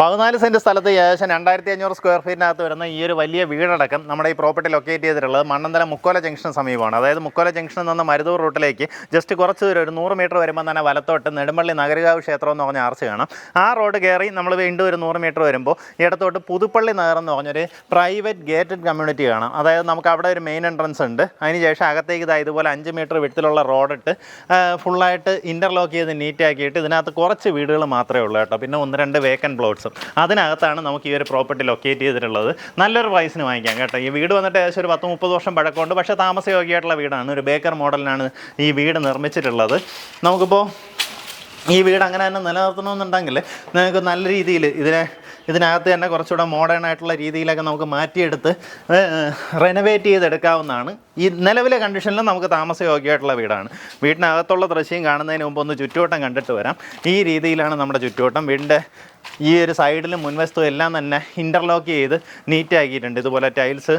14 cent സ്ഥലത്ത് ഏകദേശം 2500 square ഫീറ്റിനകത്ത് വരുന്ന ഈ ഒരു വലിയ വീടടക്കം നമ്മുടെ ഈ പ്രോപ്പർട്ടി ലൊക്കേറ്റ് ചെയ്തിട്ടുള്ളത് മണ്ണന്തല മുക്കോല ജംഗ്ഷന് സമീപമാണ്. അതായത് മുക്കോല ജംഗ്ഷനിൽ നിന്ന് മരുതൂർ റൂട്ടിലേക്ക് ജസ്റ്റ് കുറച്ച് ദൂരം ഒരു 100 മീറ്റർ വരുമ്പോൾ തന്നെ വലത്തോട്ട് നെടുമ്പള്ളി നഗരകാവ് ക്ഷേത്രം എന്ന് പറഞ്ഞ ആർച്ച് കാണാം. ആ റോഡ് കയറി നമ്മൾ വീണ്ടും ഒരു 100 മീറ്റർ വരുമ്പോൾ ഇടത്തോട്ട് പുതുപ്പള്ളി നഗർ എന്ന് പറഞ്ഞൊരു പ്രൈവറ്റ് ഗേറ്റഡ് കമ്മ്യൂണിറ്റി കാണാം. അതായത് നമുക്ക് അവിടെ ഒരു മെയിൻ എൻട്രൻസ് ഉണ്ട്. അതിനുശേഷം അകത്തേക്ക് ഇതുപോലെ 5 മീറ്റർ വിടത്തിലുള്ള റോഡിട്ട് ഫുള്ളായിട്ട് ഇൻ്റർലോക്ക് ചെയ്ത് നീറ്റാക്കിയിട്ട് ഇതിനകത്ത് കുറച്ച് വീടുകൾ മാത്രമേ ഉള്ളൂ കേട്ടോ. പിന്നെ 1-2 വേക്കൻറ്റ് പ്ലോട്ട്സും അതിനകത്താണ് നമുക്ക് ഈ ഒരു പ്രോപ്പർട്ടി ലൊക്കേറ്റ് ചെയ്തിട്ടുള്ളത്. നല്ലൊരു പ്രൈസിന് വാങ്ങിക്കാം കേട്ടോ. ഈ വീട് വന്നിട്ട് ഏകദേശം ഒരു 10-30 വർഷം പഴക്കമുണ്ട്. പക്ഷേ താമസയോഗ്യമായിട്ടുള്ള വീടാണ്. ഒരു ബേക്കർ മോഡലിനാണ് ഈ വീട് നിർമ്മിച്ചിട്ടുള്ളത്. നമുക്കിപ്പോൾ ഈ വീട് അങ്ങനെ തന്നെ നിലനിർത്തണമെന്നുണ്ടെങ്കിൽ നിങ്ങൾക്ക് നല്ല രീതിയിൽ ഇതിനകത്ത് തന്നെ കുറച്ചുകൂടെ മോഡേൺ ആയിട്ടുള്ള രീതിയിലൊക്കെ നമുക്ക് മാറ്റിയെടുത്ത് റെനോവേറ്റ് ചെയ്തെടുക്കാവുന്നതാണ്. ഈ നിലവിലെ കണ്ടീഷനിൽ നമുക്ക് താമസയോഗ്യമായിട്ടുള്ള വീടാണ്. വീടിനകത്തുള്ള ദൃശ്യം കാണുന്നതിന് മുമ്പ് ഒന്ന് ചുറ്റുവട്ടം കണ്ടിട്ട് വരാം. ഈ രീതിയിലാണ് നമ്മുടെ ചുറ്റുവട്ടം. വീടിൻ്റെ ഈ ഒരു സൈഡിലും മുൻവശത്തും എല്ലാം തന്നെ ഇൻ്റർലോക്ക് ചെയ്ത് നീറ്റാക്കിയിട്ടുണ്ട്. ഇതുപോലെ ടൈൽസ്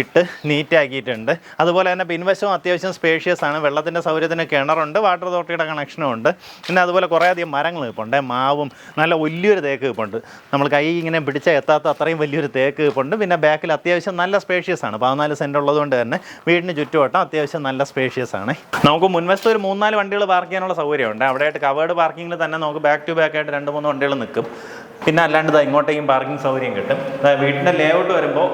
ഇട്ട് നീറ്റാക്കിയിട്ടുണ്ട്. അതുപോലെ തന്നെ പിൻവശവും അത്യാവശ്യം സ്പേഷ്യസ് ആണ്. വെള്ളത്തിൻ്റെ സൗകര്യത്തിന് കിണറുണ്ട്, വാട്ടർ അതോറിറ്റിയുടെ കണക്ഷനും ഉണ്ട്. പിന്നെ അതുപോലെ കുറേയധികം മരങ്ങൾ നിൽപ്പുണ്ട്. മാവും നല്ല വലിയൊരു തേക്ക് നിൽപ്പുണ്ട്. നമ്മൾ കൈ ഇങ്ങനെ പിടിച്ചാൽ എത്താത്ത അത്രയും വലിയൊരു തേക്ക് നിൽപ്പുണ്ട്. പിന്നെ ബാക്കിൽ അത്യാവശ്യം നല്ല സ്പേഷ്യസ് ആണ്. 14 സെൻറ്റ് ഉള്ളതുകൊണ്ട് തന്നെ വീടിന് ചുറ്റുവട്ടം അത്യാവശ്യം നല്ല സ്പേഷ്യസ് ആണ്. നമുക്ക് മുൻവശത്ത് ഒരു 3-4 വണ്ടികൾ പാർക്ക് ചെയ്യാനുള്ള സൗകര്യമുണ്ട്. അവിടെയായിട്ട് കവേർഡ് പാർക്കിങ്ങിൽ തന്നെ നമുക്ക് ബാക്ക് ടു ബാക്ക് ആയിട്ട് 2-3 വണ്ടികൾ നിൽക്കും. പിന്നെ അല്ലാണ്ട് ഇങ്ങോട്ടേക്കും പാർക്കിംഗ് സൗകര്യം കിട്ടും. വീടിൻ്റെ ലേഔട്ട് വരുമ്പോൾ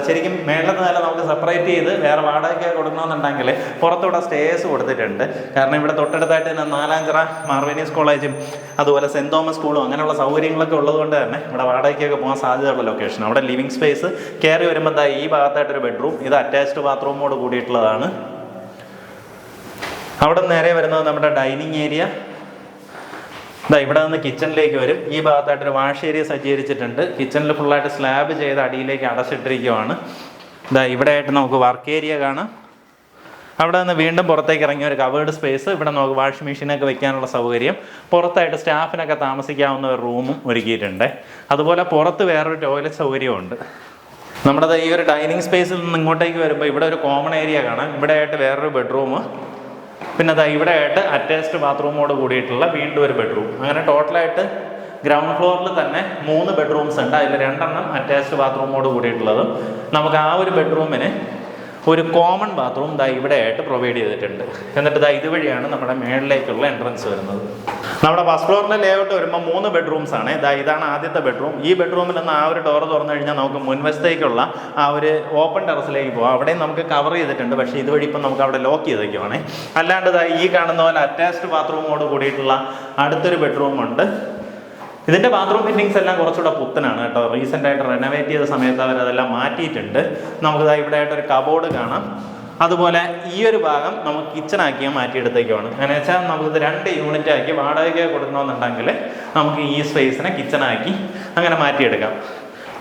ശരിക്കും മേളത്തെ നില നമുക്ക് സെപ്പറേറ്റ് ചെയ്ത് വേറെ വാടകയ്ക്ക് കൊടുക്കണമെന്നുണ്ടെങ്കിൽ പുറത്തൂടെ സ്റ്റേഴ്സ് കൊടുത്തിട്ടുണ്ട്. കാരണം ഇവിടെ തൊട്ടടുത്തായിട്ട് തന്നെ നാലാഞ്ചിറ മാർവേനീസ് കോളേജും അതുപോലെ സെൻറ് തോമസ് സ്കൂളും അങ്ങനെയുള്ള സൗകര്യങ്ങളൊക്കെ ഉള്ളതുകൊണ്ട് തന്നെ ഇവിടെ വാടകയ്ക്കൊക്കെ പോകാൻ സാധ്യതയുള്ള ലൊക്കേഷൻ. അവിടെ ലിവിങ് സ്പേസ് കയറി വരുമ്പോൾ ഈ ഭാഗത്തായിട്ടൊരു ബെഡ്റൂം, ഇത് അറ്റാച്ച്ഡ് ബാത്റൂമോട് കൂടിയിട്ടുള്ളതാണ്. അവിടെ നേരെ വരുന്നത് നമ്മുടെ ഡൈനിങ് ഏരിയ. ഇവിടെ നിന്ന് കിച്ചണിലേക്ക് വരും. ഈ ഭാഗത്തായിട്ടൊരു വാഷ് ഏരിയ സജ്ജീകരിച്ചിട്ടുണ്ട്. കിച്ചണിൽ ഫുള്ളായിട്ട് സ്ലാബ് ചെയ്ത് അടിയിലേക്ക് അടച്ചിട്ടിരിക്കുവാണ്. ഇവിടെ ആയിട്ട് നമുക്ക് വർക്ക് ഏരിയ കാണാം. അവിടെ നിന്ന് വീണ്ടും പുറത്തേക്ക് ഇറങ്ങിയ ഒരു കവേർഡ് സ്പേസ്. ഇവിടെ നമുക്ക് വാഷിംഗ് മെഷീനൊക്കെ വെക്കാനുള്ള സൗകര്യം. പുറത്തായിട്ട് സ്റ്റാഫിനൊക്കെ താമസിക്കാവുന്ന ഒരു റൂമും ഒരുക്കിയിട്ടുണ്ട്. അതുപോലെ പുറത്ത് വേറൊരു ടോയ്ലറ്റ് സൗകര്യമുണ്ട്. നമ്മുടെ ഈ ഒരു ഡൈനിങ് സ്പേസിൽ നിന്ന് ഇങ്ങോട്ടേക്ക് വരുമ്പോൾ ഇവിടെ ഒരു കോമൺ ഏരിയ കാണാം. ഇവിടെ ആയിട്ട് വേറൊരു ബെഡ്റൂം, പിന്നെ ഇവിടെ ആയിട്ട് അറ്റാച്ച്ഡ് ബാത്റൂമോട് കൂടിയിട്ടുള്ള വീണ്ടും ഒരു ബെഡ്റൂം. അങ്ങനെ ടോട്ടലായിട്ട് ഗ്രൗണ്ട് ഫ്ലോറിൽ തന്നെ 3 ബെഡ്റൂംസ് ഉണ്ട്. അതിൽ 2 അറ്റാച്ച്ഡ് ബാത്റൂമോട് കൂടിയിട്ടുള്ളതും നമുക്ക് ആ ഒരു ബെഡ്റൂമിന് ഒരു കോമൺ ബാത്റൂം ഇവിടെ ആയിട്ട് പ്രൊവൈഡ് ചെയ്തിട്ടുണ്ട്. എന്നിട്ട് ഇതുവഴിയാണ് നമ്മുടെ മേളിലേക്കുള്ള എൻട്രൻസ് വരുന്നത്. നമ്മുടെ ഫസ്റ്റ് ഫ്ലോറിൻ്റെ ലേഔട്ട് വരുമ്പോൾ 3 ബെഡ്റൂംസ് ആണ്. ഇതാണ് ആദ്യത്തെ ബെഡ്റൂം. ഈ ബെഡ്റൂമിൽ നിന്ന് ആ ഒരു ഡോർ തുറന്നു കഴിഞ്ഞാൽ നമുക്ക് മുൻവശത്തേക്കുള്ള ആ ഒരു ഓപ്പൺ ടെറസിലേക്ക് പോകാം. അവിടെയും നമുക്ക് കവർ ചെയ്തിട്ടുണ്ട്. പക്ഷേ ഇതുവഴി ഇപ്പം നമുക്ക് അവിടെ ലോക്ക് ചെയ്തേക്കുവാണേ. അല്ലാണ്ട് ഈ കാണുന്ന പോലെ അറ്റാച്ച്ഡ് ബാത്റൂമോട് കൂടിയിട്ടുള്ള അടുത്തൊരു ബെഡ്റൂമുണ്ട്. ഇതിൻ്റെ ബാത്റൂം ഫിറ്റിങ്സ് എല്ലാം കുറച്ചുകൂടെ പുത്തനാണ് കേട്ടോ. റീസെൻ്റായിട്ട് റെനോവേറ്റ് ചെയ്ത സമയത്ത് അവരതെല്ലാം മാറ്റിയിട്ടുണ്ട്. നമുക്ക് ഇവിടെ ആയിട്ടൊരു കബോർഡ് കാണാം. അതുപോലെ ഈ ഒരു ഭാഗം നമുക്ക് കിച്ചണാക്കിയാൽ മാറ്റിയെടുത്തേക്കുവാണ്. അങ്ങനെ വെച്ചാൽ നമുക്കിത് 2 യൂണിറ്റ് ആക്കി വാടകയ്ക്ക് കൊടുക്കണമെന്നുണ്ടെങ്കിൽ നമുക്ക് ഈ സ്പേസിനെ കിച്ചണാക്കി അങ്ങനെ മാറ്റിയെടുക്കാം.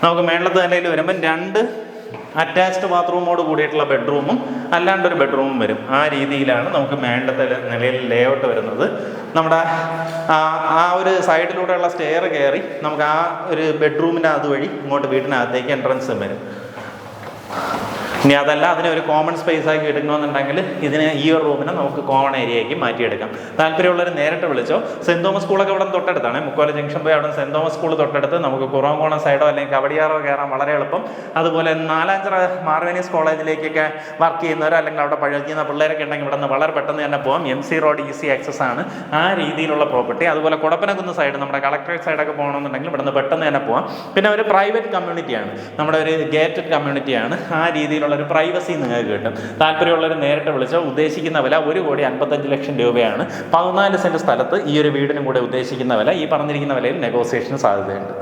നമുക്ക് മേളത്തെ നിലയിൽ വരുമ്പം 2 അറ്റാച്ച്ഡ് ബാത്റൂമോട് കൂടിയിട്ടുള്ള ബെഡ്റൂമും അല്ലാണ്ടൊരു ബെഡ്റൂമും വരും. ആ രീതിയിലാണ് നമുക്ക് മേളത്തെ നിലയിൽ ലേഔട്ട് വരുന്നത്. നമ്മുടെ ആ ഒരു സൈഡിലൂടെയുള്ള സ്റ്റെയർ കയറി നമുക്ക് ആ ഒരു ബെഡ്റൂമിൻ്റെ അതുവഴി ഇങ്ങോട്ട് വീടിനകത്തേക്ക് എൻട്രൻസും വരും. ഇനി അതല്ല അതിനെ ഒരു കോമൺ സ്പേസ് ആക്കി എടുക്കണമെന്നുണ്ടെങ്കിൽ ഈ ഒരു റൂമിനെ നമുക്ക് കോമൺ ഏരിയയ്ക്ക് മാറ്റിയെടുക്കാം. താല്പര്യമുള്ളവർ നേരിട്ട് വിളിച്ചോ. സെൻറ് തോമസ് സ്കൂളൊക്കെ ഇവിടെ തൊട്ടടുത്താണ്. മുക്കോല ജംഗ്ഷൻ പോയി അവിടെ സെൻറ് തോമസ് സ്കൂൾ തൊട്ടടുത്ത് നമുക്ക് കുറവങ്കോണം സൈഡോ അല്ലെങ്കിൽ കവടിയാറോ കയറാൻ വളരെ എളുപ്പം. അതുപോലെ നാലാഞ്ചിറ മാർവേനീസ് കോളേജിലേക്കൊക്കെ വർക്ക് ചെയ്യുന്നവരോ അല്ലെങ്കിൽ അവിടെ പഠിക്കുന്ന പിള്ളേരൊക്കെ ഉണ്ടെങ്കിൽ ഇവിടെ നിന്ന് വളരെ പെട്ടെന്ന് തന്നെ പോകാം. MC റോഡ് ഈസി ആക്സസ് ആണ്. ആ രീതിയിലുള്ള പ്രോപ്പർട്ടി. അതുപോലെ കുടപ്പനക്കുന്ന് സൈഡ് നമ്മുടെ കളക്ടറേറ്റ് സൈഡൊക്കെ പോകണമെന്നുണ്ടെങ്കിൽ ഇവിടെ നിന്ന് പെട്ടെന്ന് തന്നെ പോകാം. പിന്നെ ഒരു പ്രൈവറ്റ് കമ്മ്യൂണിറ്റിയാണ്, നമ്മുടെ ഒരു ഗേറ്റഡ് കമ്മ്യൂണിറ്റിയാണ്. ആ രീതിയിലുള്ള ഒരു പ്രൈവസി നിങ്ങൾക്ക് കിട്ടും. താല്പര്യമുള്ളവർ നേരിട്ട് വിളിച്ചോ. ഉദ്ദേശിക്കുന്ന വില 1,55,00,000 രൂപയാണ്. 14 സെൻറ്റ് സ്ഥലത്ത് ഈ ഒരു വീടിനും കൂടെ ഉദ്ദേശിക്കുന്ന വില. ഈ പറഞ്ഞിരിക്കുന്ന വിലയിൽ നെഗോസിയേഷന് സാധ്യതയുണ്ട്.